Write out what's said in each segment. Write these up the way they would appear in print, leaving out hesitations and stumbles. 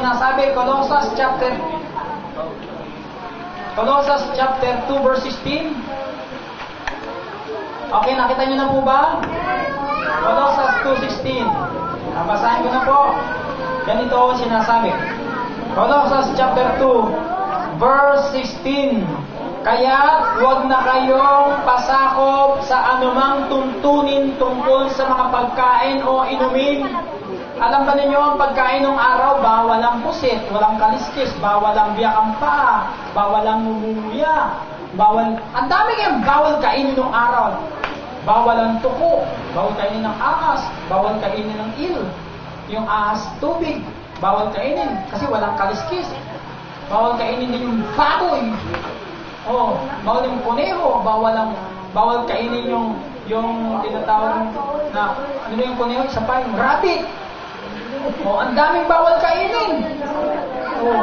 sinasabi, Colossus chapter 2 verse 16. Okay, nakita niyo na po ba? Colossus 2:16. Basahin ko na po. Ganito ang sinasabi. Colossus chapter 2 verse 16. Kaya't huwag na kayong pasakop sa anumang tuntunin tungkol sa mga pagkain o inumin. Alam ba ninyo ang pagkain ng araw, bawal ang pusit, walang kaliskis, bawal ang biyak ang paa, bawal ang mumuya, bawal, ang dami kayong bawal kainin ng araw. Bawal ang tuko, bawal kainin ng ahas, bawal kainin ng il. Yung ahas tubig, bawal kainin kasi walang kaliskis. Bawal kainin din yung baboy. Oh, bawal yung kuneho, bawal kainin yung tinatawag na ano yung kuneho, isa pa yung rabbit. Oh, ang daming bawal kainin. Oh.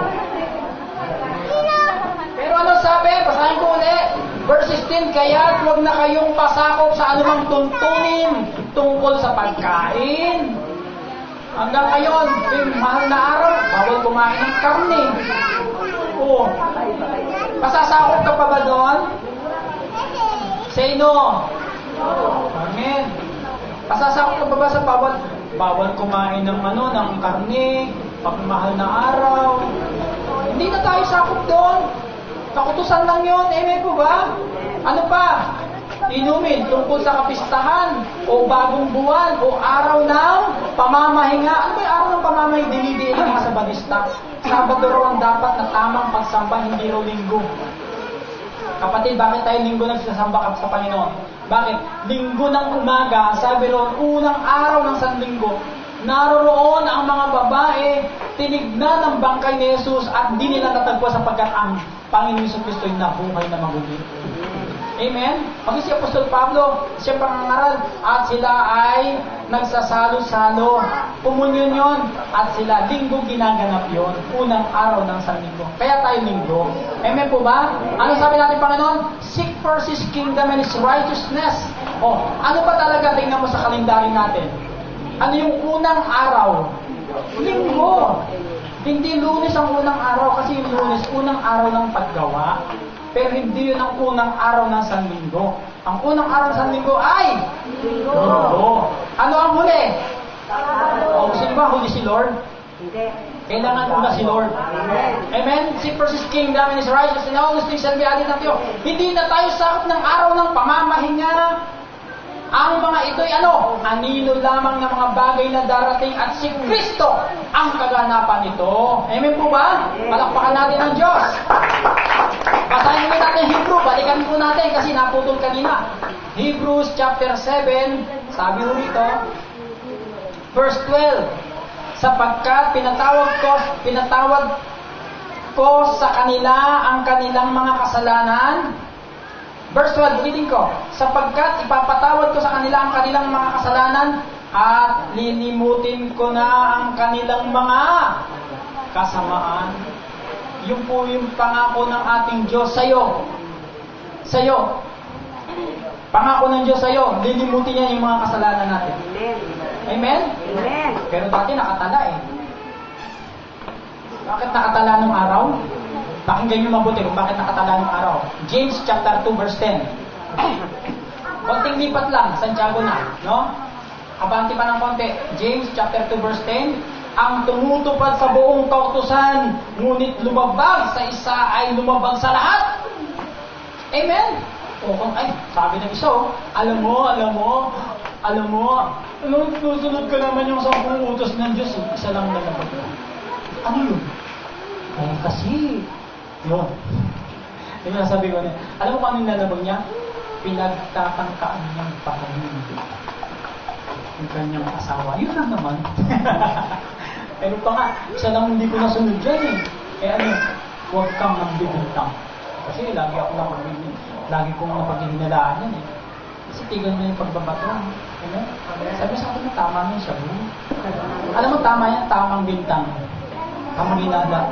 Pero ano sabi? Basahin ko ulit. Verse 16, kaya't huwag na kayong pasakop sa anumang tuntunin tungkol sa pagkain. Hanggang ngayon, yung mahal na araw, bawal kumain ng karne. Oh. Pasasakop ka pa ba doon? Say no. Amen. Pasasakop ka pa ba sa bawal kumain ng ng karne, pagmahal na araw? Hindi na tayo sakop doon. Kakutusan lang yun. Amen po ba? Ano pa? Inumin tungkol sa kapistahan o bagong buwan o araw ng pamamahinga. Ano ba yung araw ng pamamahinga? Dinidiin ng mga Sabadista. Sabado raw ang dapat na tamang pagsamba, hindi raw linggo. Kapatid, bakit tayo linggo nagsasamba sa Panginoon? Bakit? Linggo ng umaga, sabi roon, unang araw ng Sanlinggo, naroroon ang mga babae, tinignan ng bangkay ni Jesus at di nila natagpo sapagkat ang Panginoon Hesus Kristo ay nabuhay na maguli. Amen? Pag si Apostol Pablo, siya pangangaral, at sila ay nagsasalo-salo, pumunyon yun, at sila, linggo ginaganap yun, unang araw ng Sanlinggo. Kaya tayo linggo. Amen po ba? Ano sabi natin, Panginoon? Seek first His kingdom and His righteousness. O, ano ba talaga tingnan mo sa kalendary natin? Ano yung unang araw? Linggo. Hindi Lunes ang unang araw, kasi yung Lunes, unang araw ng paggawa. Pero hindi yun ang unang araw ng Sanlinggo. Ang unang araw ng Sanlinggo ay Linggo. Ano ang huli? O, sino ba huli si Lord? Hindi. Kailangan una si Lord. Amen? Seek first His kingdom and His righteousness, and all these things shall be added unto you. Hindi na tayo sakop ng araw ng pamamahinga. Ang mga ito'y anino lamang ng mga bagay na darating at si Kristo ang kaganapan nito. Amen po ba? Palakpakan natin ang Diyos. Basahin naman natin Hebrew, balikan po natin kasi naputol kanina. Hebrews chapter 7, sabi mo rito, verse 12, sapagkat pinatawad ko sa kanila ang kanilang mga kasalanan. Verse 12, ulitin ko, sapagkat ipapatawad ko sa kanila ang kanilang mga kasalanan at lilimutin ko na ang kanilang mga kasamaan. Yun po yung pangako ng ating Diyos sa'yo. Sa'yo. Pangako ng Diyos sa'yo, lilimutin niya yung mga kasalanan natin. Amen? Amen. Pero dati nakatala eh. Bakit nakatala ng araw? Pakinggan nyo mabuti kung bakit nakatala ng araw. James chapter 2 verse 10. Konting lipat lang, Santiago na, no? Abanti pa ng konti. James chapter 2 verse 10. Ang tumutupad sa buong kautusan, ngunit lumabag sa isa ay lumabag sa lahat. Amen? O kung sabi ng isa, alam mo, susunod ka naman yung 10 utos ng Diyos, isa lang nalabag. Ano yun? Kasi, yun. Yung nasabi ko niya, alam mo kung anong nalabag niya? Pinagtatangkaan niyang patayin yung kanyang asawa. Yun lang naman. Pero pa nga, isa lang hindi ko nasunod dyan eh. Kaya huwag kang nambibintang. Kasi lagi kong napaghihinalaan yan eh. Kasi tigil mo yung pagbabato. Amen? Sabi sa akin, tama na siya. Alam mo, tama yan, tamang bintang. Tamang hinala.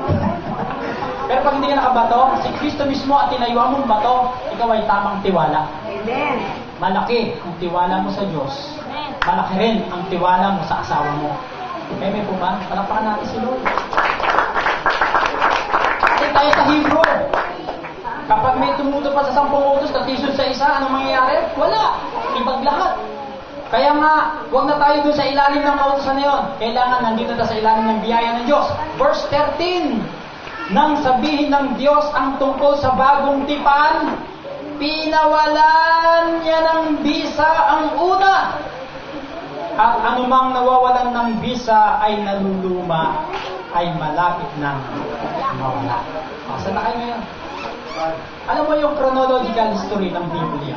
Pero pag hindi ka nakabato, si Kristo mismo at tinayuan mong bato, ikaw ay tamang tiwala. Amen. Malaki ang tiwala mo sa Diyos. Malaki rin ang tiwala mo sa asawa mo. Amen po ba? Palakpakan natin si Lord. Balik tayo sa Hebrew. Kapag may tumuto pa sa 10 utos, tatisod sa isa, anong mangyayari? Wala. Ibag lahat. Kaya nga, huwag na tayo doon sa ilalim ng kautosan na yun. Kailangan nandito na sa ilalim ng biyaya ng Diyos. Verse 13. Nang sabihin ng Diyos ang tungkol sa bagong tipan, pinawalan niya ng bisa ang una. At anumang nawawalan ng bisa ay naluluma, ay malapit na mawala. Saan na kayo ngayon? Alam mo yung chronological history ng Biblia?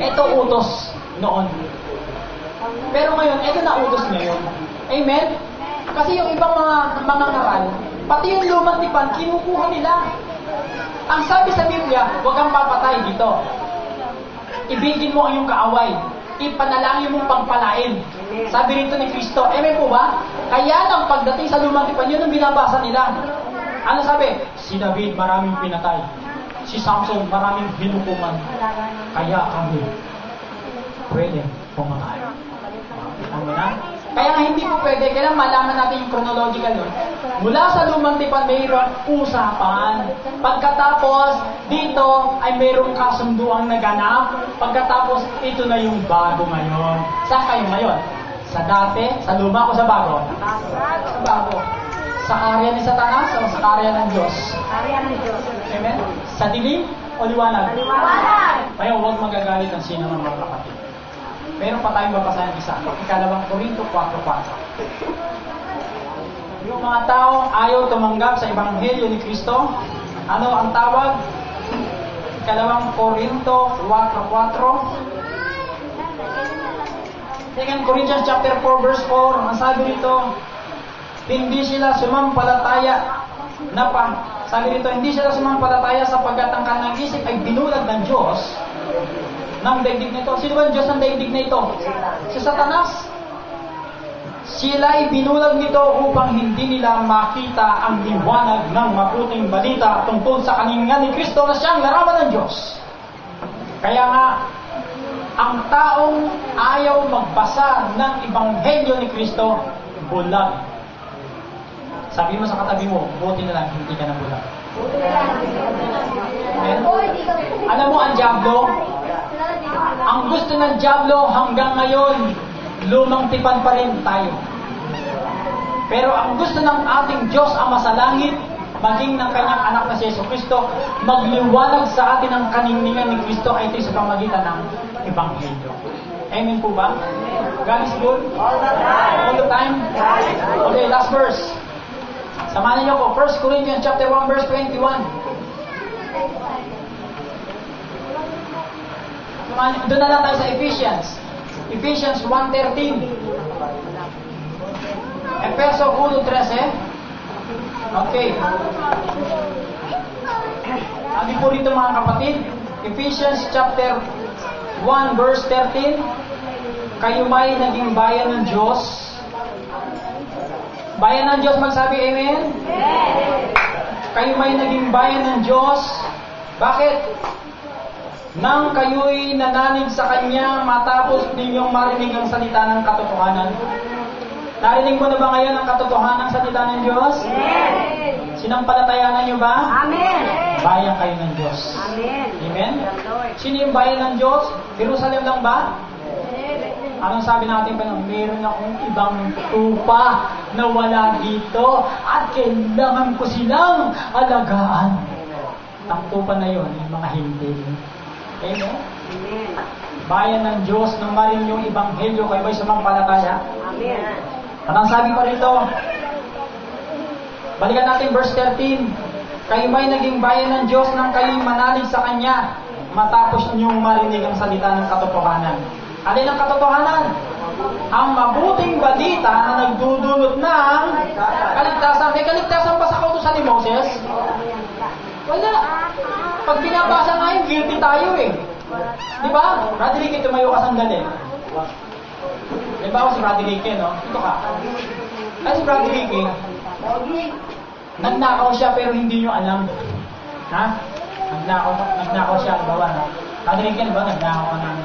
Ito utos noon. Pero ngayon, ito na utos ngayon. Amen? Kasi yung ibang mga ngaral, pati yung lumang tipan, kinukuha nila. Ang sabi sa Biblia, huwag kang papatay dito. Ibigin mo ang iyong kaaway. Ipanalangin mong pagpalain. Sabi rito ni Kristo, amen po ba? Kaya lang pagdating sa lumang tipan, yun ang binabasa nila. Ano sabi? Si David maraming pinatay. Si Samson maraming hinukuman. Kaya kami pwede pumatay. Ano na? Kaya nga hindi po pwede. Kailangan malaman natin yung chronological yun. Mula sa lumang tipan, mayroong usapan. Pagkatapos, dito ay mayroong kasunduang naganap. Pagkatapos, ito na yung bago ngayon. Saan kayo ngayon? Sa dati? Sa luma o sa bago? Sa bago. Sa karya ni Satanas o sa karya ng Diyos? Karya ng Diyos. Amen? Sa dilim o liwanag? Liwanag. Kaya huwag magagalit ang sino ng mga kapatid. Meron pa tayong babasahin isa. Ikalawang Korinto 4:4. Yung mga taong ayaw tumanggap sa Ebanghelyo ni Kristo, ano ang tawag? Ikalawang Korinto 4:4. 2 Corinthians chapter 4 verse 4. Ang sabi dito, hindi sila sumampalataya sabi dito, hindi sila sumampalataya sapagkat ang kanilang isip ay binulag ng Diyos ng daigdig na ito. Sino ba ang Diyos ng daigdig na ito? Si Satanas. Sila ay binulag nito upang hindi nila makita ang liwanag ng mabuting balita tungkol sa kaninga ni Kristo na siyang larawan ng Diyos. Kaya nga, ang taong ayaw magbasa ng Ebanghelyo ni Kristo, bulag. Sabi mo sa katabi mo, buti na lang, hindi ka na bulag. Amen? Alam mo ang dyablo? Ang gusto ng dyablo hanggang ngayon, lumang tipan pa rin tayo. Pero ang gusto ng ating Diyos Ama sa langit, maging ng kanyang anak na si Jesucristo, magliwanag sa atin ang kaninningan ni Kristo ay ito sa pamagitan ng Ebanghelyo. Amen po ba? God is good? All the time? Okay, last verse. Samahan niyo po, 1 Corinthians chapter 1 verse 21. Doon na lang tayo sa Ephesians. Ephesians 1:13. Efeso 1:13. Okay. Sabi po rito mga kapatid, Ephesians chapter 1 verse 13. Kayo may naging bayan ng Diyos. Bayan ng Diyos, magsabi amen? Amen. Kayo may naging bayan ng Diyos. Bakit? Nang kayo'y nananig sa Kanya matapos ninyong marinig ang salita ng katotohanan. Narinig mo na ba ngayon ang katotohanan ng salita ng Diyos? Amen. Sinampalatayanan niyo ba? Amen. Bayan kayo ng Diyos. Amen. Amen? Sino yung bayan ng Diyos? Jerusalem lang ba? Anong sabi natin pa nung, meron akong ibang tupa na wala dito at kailangan ko silang alagaan. Ang tupa na yon, yung mga hindi. Amen? Bayan ng Diyos, nung marin yung Ebanghelyo, kayo ba'y sumampalataya? Amen. At ang sabi pa rito, balikan natin verse 13, kayo ba'y naging bayan ng Diyos nang kayo'y manalig sa Kanya matapos ninyong marinig ang salita ng katotohanan. Alin ang katotohanan? Ang mabuting balita na nagdudulot ng kaligtasan. May kaligtasan pa sa kautusan ni Moses? Wala. Pag binabasa nga yun, guilty tayo eh. Di ba? Brother Ricky, tumayo ka sandali. Di ba ako si Brother Ricky, no? Ito ka. Ay si Brother Ricky, nagnakaw siya pero hindi nyo alam. Ha? Nagnakaw siya, bawa na. Brother Ricky, ba? Nagnakaw ka ng